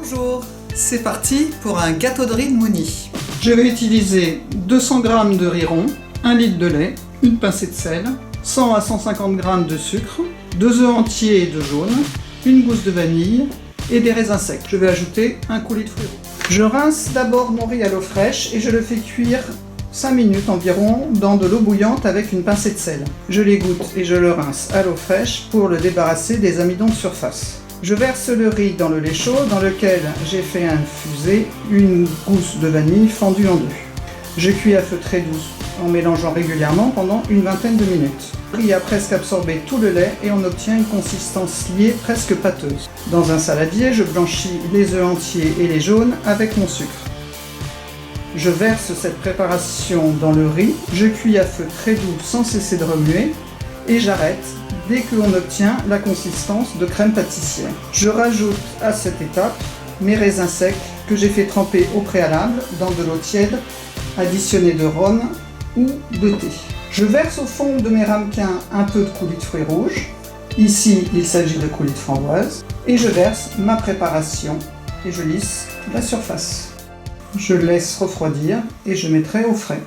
Bonjour, c'est parti pour un gâteau de riz de Mouni. Je vais utiliser 200 g de riz rond, 1 litre de lait, une pincée de sel, 100 à 150 g de sucre, 2 œufs entiers et 2 jaunes, une gousse de vanille et des raisins secs. Je vais ajouter un coulis de fruits rouges. Je rince d'abord mon riz à l'eau fraîche et je le fais cuire 5 minutes environ dans de l'eau bouillante avec une pincée de sel. Je l'égoutte et je le rince à l'eau fraîche pour le débarrasser des amidons de surface. Je verse le riz dans le lait chaud dans lequel j'ai fait infuser une gousse de vanille fendue en deux. Je cuis à feu très doux en mélangeant régulièrement pendant une vingtaine de minutes. Le riz a presque absorbé tout le lait et on obtient une consistance liée presque pâteuse. Dans un saladier, je blanchis les œufs entiers et les jaunes avec mon sucre. Je verse cette préparation dans le riz, je cuis à feu très doux sans cesser de remuer et j'arrête dès que l'on obtient la consistance de crème pâtissière. Je rajoute à cette étape mes raisins secs que j'ai fait tremper au préalable dans de l'eau tiède additionnée de rhum ou de thé. Je verse au fond de mes ramequins un peu de coulis de fruits rouges. Ici, il s'agit de coulis de framboise. Et je verse ma préparation et je lisse la surface. Je laisse refroidir et je mettrai au frais.